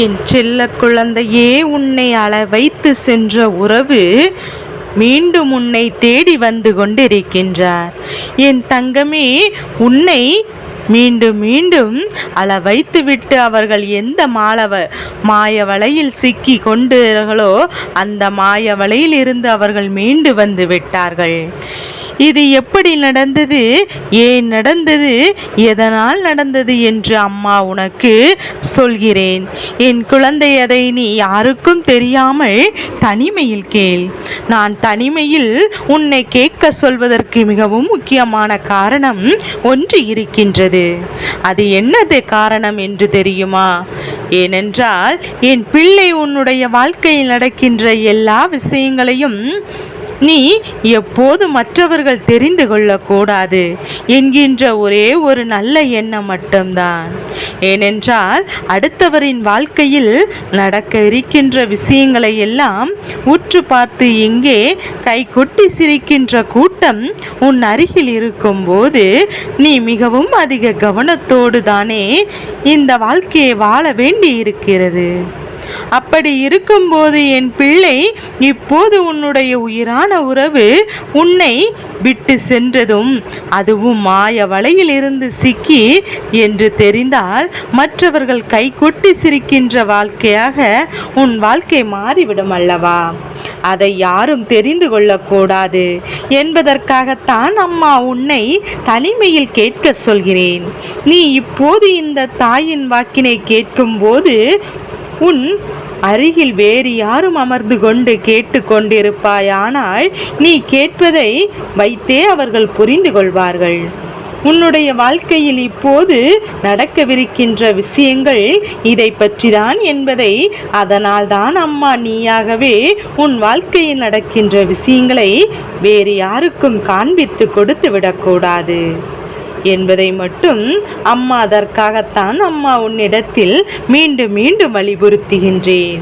என் செல்ல குழந்தையே, உன்னை அள வைத்து சென்ற உறவு மீண்டும் உன்னை தேடி வந்து கொண்டிருக்கின்றார். என் தங்கமே, உன்னை மீண்டும் மீண்டும் அள வைத்துவிட்டு அவர்கள் எந்த மாய வலையில் சிக்கி கொண்டார்களோ அந்த மாய வலையில் இருந்து அவர்கள் மீண்டு வந்து விட்டார்கள். இது எப்படி நடந்தது, ஏன் நடந்தது, எதனால் நடந்தது என்று அம்மா உனக்கு சொல்கிறேன். என் குழந்தை, அதை நீ யாருக்கும் தெரியாமல் தனிமையில் கேள். நான் தனிமையில் உன்னை கேட்க சொல்வதற்கு மிகவும் முக்கியமான காரணம் ஒன்று இருக்கின்றது. அது என்னது காரணம் என்று தெரியுமா? ஏனென்றால் என் பிள்ளை, உன்னுடைய வாழ்க்கையில் நடக்கின்ற எல்லா விஷயங்களையும் நீ எப்போது மற்றவர்கள் தெரிந்து கொள்ளக்கூடாது என்கின்ற ஒரே ஒரு நல்ல எண்ணம் மட்டும்தான். ஏனென்றால் அடுத்தவரின் வாழ்க்கையில் நடக்க இருக்கின்ற விஷயங்களை எல்லாம் உற்று பார்த்து இங்கே கைகொட்டி சிரிக்கின்ற கூட்டம் உன் அருகில் இருக்கும்போது நீ மிகவும் அதிக கவனத்தோடு தானே இந்த வாழ்க்கையை வாழ வேண்டி இருக்கிறது. அப்படி இருக்கும்போது என் பிள்ளை, இப்போது உன்னுடைய உயிரான உறவு உன்னை விட்டு சென்றதும் அதுவும் மாய வலையில் இருந்து சிக்கி என்று தெரிந்தால் மற்றவர்கள் கைகொட்டி சிரிக்கின்ற வாழ்க்கையாக உன் வாழ்க்கை மாறிவிடும் அல்லவா? அதை யாரும் தெரிந்து கொள்ளக்கூடாது என்பதற்காகத்தான் அம்மா உன்னை தனிமையில் கேட்க சொல்கிறேன். நீ இப்போது இந்த தாயின் வாக்கினை கேட்கும்போது உன் அருகில் வேறு யாரும் அமர்ந்து கொண்டு கேட்டு கொண்டிருப்பாயானால் நீ கேட்பதை வைத்தே அவர்கள் புரிந்து கொள்வார்கள். உன்னுடைய வாழ்க்கையில் இப்போது நடக்கவிருக்கின்ற விஷயங்கள் இதை பற்றிதான் என்பதை, அதனால் தான் அம்மா நீயாகவே உன் வாழ்க்கையில் நடக்கின்ற விஷயங்களை வேறு யாருக்கும் காண்பித்து கொடுத்து விடக்கூடாது என்பதை மட்டும் அம்மா, அதற்காகத்தான் அம்மா உன்னிடத்தில் மீண்டும் மீண்டும் வலியுறுத்துகின்றேன்.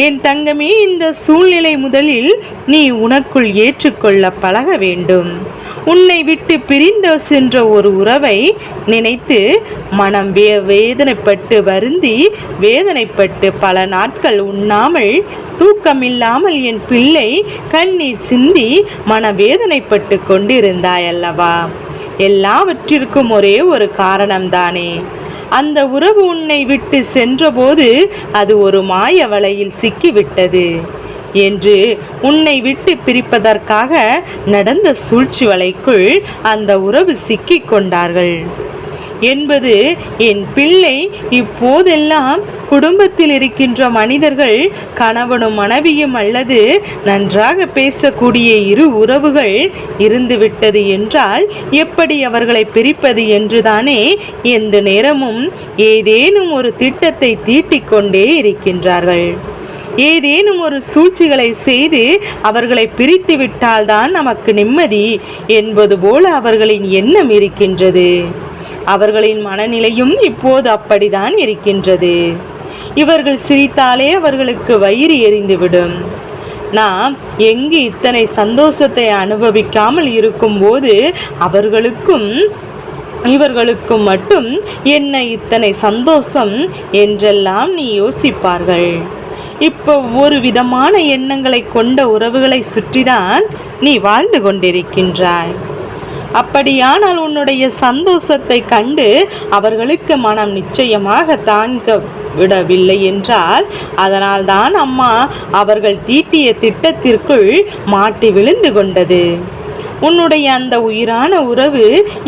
என் தங்கமே, இந்த சூழ்நிலை முதலில் நீ உனக்குள் ஏற்றுக்கொள்ள பழக வேண்டும். உன்னை விட்டு பிரிந்து சென்ற ஒரு உறவை நினைத்து மனம் வேதனைப்பட்டு வருந்தி வேதனைப்பட்டு பல நாட்கள் உண்ணாமல் தூக்கமில்லாமல் என் பிள்ளை கண்ணீர் சிந்தி மனவேதனைப்பட்டு கொண்டிருந்தாயல்லவா? எல்லாவற்றிற்கும் ஒரே ஒரு காரணம்தானே. அந்த உறவு உன்னை விட்டு சென்றபோது அது ஒரு மாய வலையில் சிக்கிவிட்டது என்று உன்னை விட்டு பிரிப்பதற்காக நடந்த சூழ்ச்சி வலைக்குள் அந்த உறவு சிக்கிக் கொண்டார்கள் என்பது என் பிள்ளை. இப்போதெல்லாம் குடும்பத்தில் இருக்கின்ற மனிதர்கள் கணவனும் மனைவியும் அல்லது நன்றாக பேசக்கூடிய இரு உறவுகள் இருந்துவிட்டது என்றால் எப்படி அவர்களை பிரிப்பது என்றுதானே எந்த நேரமும் ஏதேனும் ஒரு திட்டத்தை தீட்டிக்கொண்டே இருக்கின்றார்கள். ஏதேனும் ஒரு சூழ்ச்சிகளை செய்து அவர்களை பிரித்து விட்டால்தான் நமக்கு நிம்மதி என்பது போல அவர்களின் எண்ணம் இருக்கின்றது. அவர்களின் மனநிலையும் இப்போது அப்படித்தான் இருக்கின்றது. இவர்கள் சிரித்தாலே அவர்களுக்கு வயிறு எரிந்துவிடும். நாம் எங்கு இத்தனை சந்தோஷத்தை அனுபவிக்காமல் இருக்கும்போது அவர்களுக்கும் இவர்களுக்கும் மட்டும் என்ன இத்தனை சந்தோஷம் என்றெல்லாம் நீ யோசிப்பார்கள். இப்போ ஒரு விதமான எண்ணங்களை கொண்ட உறவுகளை சுற்றிதான் நீ வாழ்ந்து கொண்டிருக்கின்றாய். அப்படியானால் உன்னுடைய சந்தோஷத்தை கண்டு அவர்களுக்கு மனம் நிச்சயமாக தாங்க விடவில்லை என்றால் அதனால் தான் அம்மா அவர்கள் தீட்டிய திட்டத்திற்குள் மாட்டி விழுந்து கொண்டது. உன்னுடைய அந்த உயிரான உறவு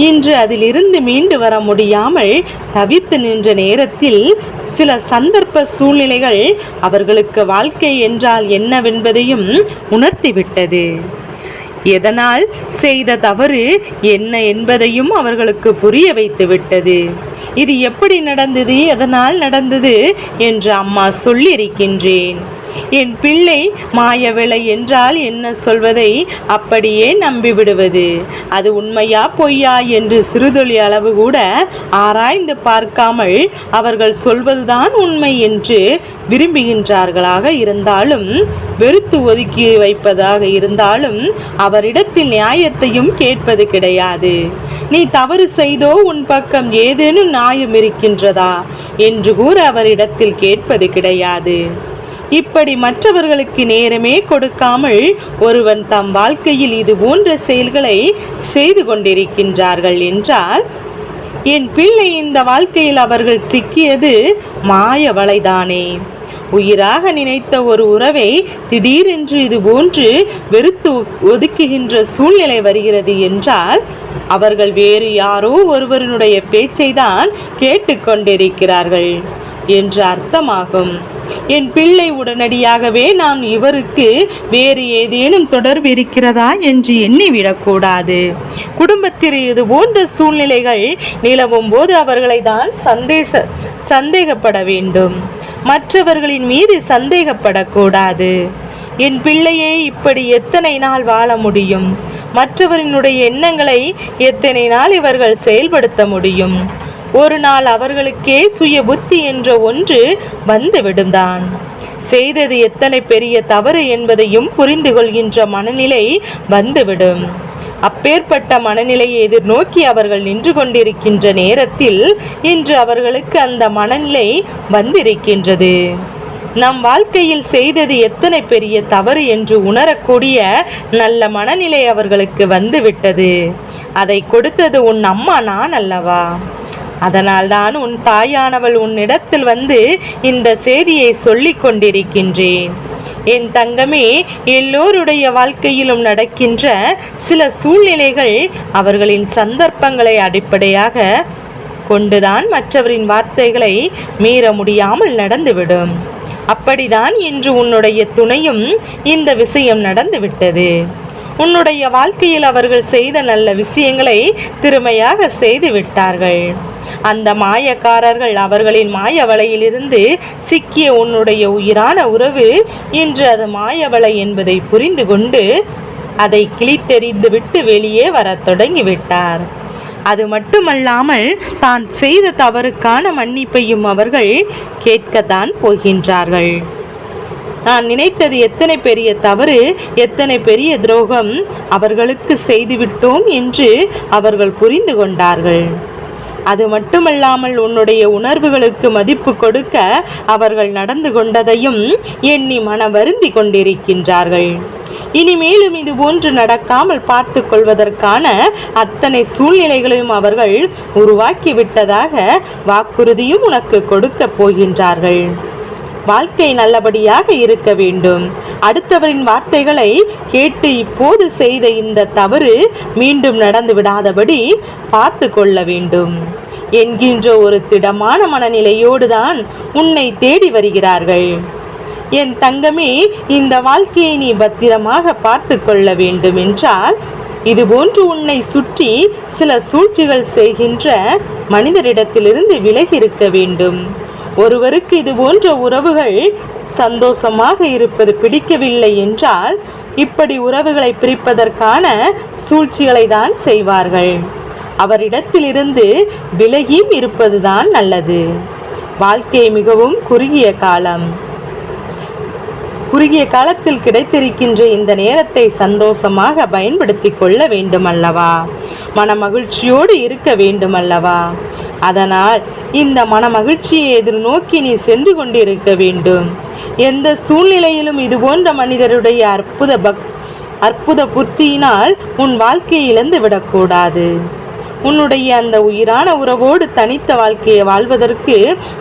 இன்று அதிலிருந்து மீண்டு வர முடியாமல் தவித்து நின்ற நேரத்தில் சில சந்தர்ப்ப சூழ்நிலைகள் அவர்களுக்கு வாழ்க்கை என்றால் என்னவென்பதையும் உணர்த்திவிட்டது. எதனால் செய்த தவறு என்ன என்பதையும் அவர்களுக்கு புரிய வைத்து விட்டது. இது எப்படி நடந்தது, எதனால் நடந்தது என்று அம்மா சொல்லியிருக்கின்றேன். என் பிள்ளை மாயவிளை என்றால் என்ன சொல்வதை அப்படியே நம்பிவிடுவது, அது உண்மையா பொய்யா என்று சிறுதுளி அளவு கூட ஆராய்ந்து பார்க்காமல் அவர்கள் சொல்வதுதான் உண்மை என்று விரும்புகின்றார்களாக இருந்தாலும், வெறுத்து ஒதுக்கி வைப்பதாக இருந்தாலும் அவரிடத்தில் நியாயத்தையும் கேட்பது கிடையாது. நீ தவறு செய்தோ உன் பக்கம் ஏதேனும் நியாயம் இருக்கின்றதா என்று கூற அவரிடத்தில் கேட்பது கிடையாது. இப்படி மற்றவர்களுக்கு நேரமே கொடுக்காமல் ஒருவன் தம் வாழ்க்கையில் இது போன்ற செயல்களை செய்து கொண்டிருக்கின்றார்கள் என்றால், என் பிள்ளை இந்த வாழ்க்கையில் அவர்கள் சிக்கியது மாய வலைதானே. உயிராக நினைத்த ஒரு உறவை திடீரென்று இது போன்று வெறுத்து ஒதுக்குகின்ற சூழ்நிலை வருகிறது என்றால், அவர்கள் வேறு யாரோ ஒருவருடைய பேச்சை தான் கேட்டுக்கொண்டிருக்கிறார்கள் என்று அர்த்தமாகும். என் பிள்ளை உடனடியாகவே நாம் இவருக்கு வேறு ஏதேனும் தொடர்பு இருக்கிறதா என்று எண்ணிவிடக்கூடாது. குடும்பத்தில் இது போன்ற சூழ்நிலைகள் நிலவும் போது அவர்களை தான் சந்தேகப்பட வேண்டும், மற்றவர்களின் மீது சந்தேகப்படக்கூடாது. என் பிள்ளையே இப்படி எத்தனை நாள் வாழ முடியும்? மற்றவரினுடைய எண்ணங்களை எத்தனை நாள் இவர்கள் செயல்படுத்த முடியும்? ஒரு நாள் அவர்களுக்கே சுய புத்தி என்ற ஒன்று வந்துவிடும்தான். செய்தது எத்தனை பெரிய தவறு என்பதையும் புரிந்து கொள்கின்ற மனநிலை வந்துவிடும். அப்பேற்பட்ட மனநிலையை எதிர்நோக்கி அவர்கள் நின்று கொண்டிருக்கின்ற நேரத்தில் இன்று அவர்களுக்கு அந்த மனநிலை வந்திருக்கின்றது. நம் வாழ்க்கையில் செய்தது எத்தனை பெரிய தவறு என்று உணரக்கூடிய நல்ல மனநிலை அவர்களுக்கு வந்துவிட்டது. அதை கொடுத்தது உன் அம்மா நான் அல்லவா? அதனால்தான் உன் தாயானவள் உன்னிடத்தில் வந்து இந்த செய்தியை சொல்லிக் கொண்டிருக்கின்றேன். என் தங்கமே, எல்லோருடைய வாழ்க்கையிலும் நடக்கின்ற சில சூழ்நிலைகள் அவர்களின் சந்தர்ப்பங்களை அடிப்படையாக கொண்டுதான் மற்றவரின் வார்த்தைகளை மீற முடியாமல் நடந்துவிடும். அப்படிதான் இன்று உன்னுடைய துணையும் இந்த விஷயம் நடந்துவிட்டது. உன்னுடைய வாழ்க்கையில் அவர்கள் செய்த நல்ல விஷயங்களை திறமையாக செய்து விட்டார்கள். அந்த மாயக்காரர்கள் அவர்களின் மாய வலையிலிருந்து சிக்கிய உன்னுடைய உயிரான உறவு இன்று அது மாயவலை என்பதை புரிந்து கொண்டு அதை கிழித்தெறிந்து விட்டு வெளியே வரத் தொடங்கிவிட்டார். அது மட்டுமல்லாமல் தான் செய்த தவறுக்கான மன்னிப்பையும் அவர்கள் கேட்கத்தான் போகின்றார்கள். நான் நினைத்தது எத்தனை பெரிய தவறு, எத்தனை பெரிய துரோகம் அவர்களுக்கு செய்துவிட்டோம் என்று அவர்கள் புரிந்து கொண்டார்கள். அது மட்டுமல்லாமல் உன்னுடைய உணர்வுகளுக்கு மதிப்பு கொடுக்க அவர்கள் நடந்து கொண்டதையும் எண்ணி மனம் வருந்தி கொண்டிருக்கின்றார்கள். இனிமேலும் இது போன்று நடக்காமல் பார்த்து கொள்வதற்கான அத்தனை சூழ்நிலைகளையும் அவர்கள் உருவாக்கி விட்டதாக வாக்குறுதியும் உனக்கு கொடுக்க போகின்றார்கள். வாழ்க்கை நல்லபடியாக இருக்க வேண்டும். அடுத்தவரின் வார்த்தைகளை கேட்டு இப்போது செய்த இந்த தவறு மீண்டும் நடந்து விடாதபடி பார்த்து கொள்ள வேண்டும் என்கின்ற ஒரு திடமான மனநிலையோடு தான் உன்னை தேடி வருகிறார்கள். என் தங்கமே, இந்த வாழ்க்கையை நீ பத்திரமாக பார்த்து கொள்ள வேண்டும் என்றால், இதுபோன்று உன்னை சுற்றி சில சூழ்ச்சிகள் செய்கின்ற மனிதரிடத்திலிருந்து விலகி இருக்க வேண்டும். ஒருவருக்கு இது போன்ற உறவுகள் சந்தோஷமாக இருப்பது பிடிக்கவில்லை என்றால் இப்படி உறவுகளை பிரிப்பதற்கான சூழ்ச்சிகளை தான் செய்வார்கள். அவரிடத்திலிருந்து விலகியும் இருப்பதுதான் நல்லது. வாழ்க்கை மிகவும் குறுகிய காலத்தில் கிடைத்திருக்கின்ற இந்த நேரத்தை சந்தோஷமாக பயன்படுத்தி கொள்ள வேண்டும் அல்லவா? மன மகிழ்ச்சியோடு இருக்க வேண்டும் அல்லவா? அதனால் இந்த மன மகிழ்ச்சியை எதிர்நோக்கி நீ சென்று கொண்டிருக்க வேண்டும். எந்த சூழ்நிலையிலும் இது போன்ற மனிதருடைய அற்புத புத்தியினால் உன் வாழ்க்கையை இழந்து விடக்கூடாது. உன்னுடைய அந்த உயிரான உறவோடு தனித்த வாழ்க்கையை வாழ்வதற்கு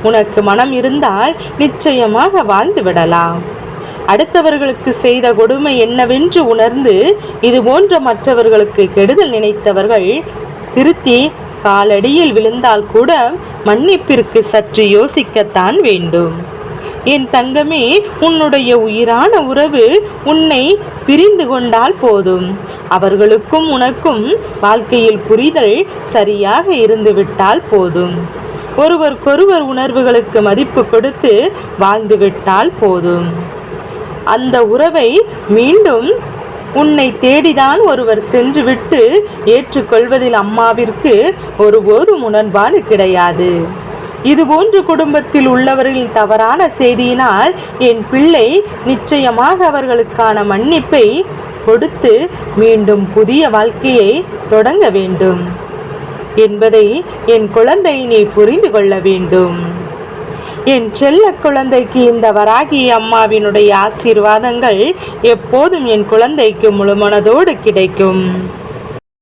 உனக்கு மனம் இருந்தால் நிச்சயமாக வாழ்ந்து விடலாம். அடுத்தவர்களுக்கு செய்த கொடுமை என்னவென்று உணர்ந்து இது போன்ற மற்றவர்களுக்கு கெடுதல் நினைத்தவர்கள் திருத்தி காலடியில் விழுந்தால் கூட மன்னிப்பிற்கு சற்று யோசிக்கத்தான் வேண்டும். என் தங்கமே, உன்னுடைய உயிரான உறவு உன்னை பிரிந்து கொண்டால் போதும். அவர்களுக்கும் உனக்கும் வாழ்க்கையில் புரிதல் சரியாக இருந்துவிட்டால் போதும். ஒருவருக்கொருவர் உணர்வுகளுக்கு மதிப்பு கொடுத்து வாழ்ந்துவிட்டால் போதும். அந்த உறவை மீண்டும் உன்னை தேடிதான் ஒருவர் சென்றுவிட்டு ஏற்றுக்கொள்வதில் அம்மாவிற்கு ஒருபோதும் உடன்பாடு கிடையாது. இதுபோன்று குடும்பத்தில் உள்ளவர்களின் தவறான செய்தியினால் என் பிள்ளை நிச்சயமாக அவர்களுக்கான மன்னிப்பை கொடுத்து மீண்டும் புதிய வாழ்க்கையை தொடங்க வேண்டும் என்பதை என் குழந்தை நீ புரிந்து கொள்ள வேண்டும். என் செல்ல குழந்தைக்கு இந்த வராகி அம்மாவினுடைய ஆசீர்வாதங்கள் எப்போதும் என் குழந்தைக்கு முழுமனதோடு கிடைக்கும்.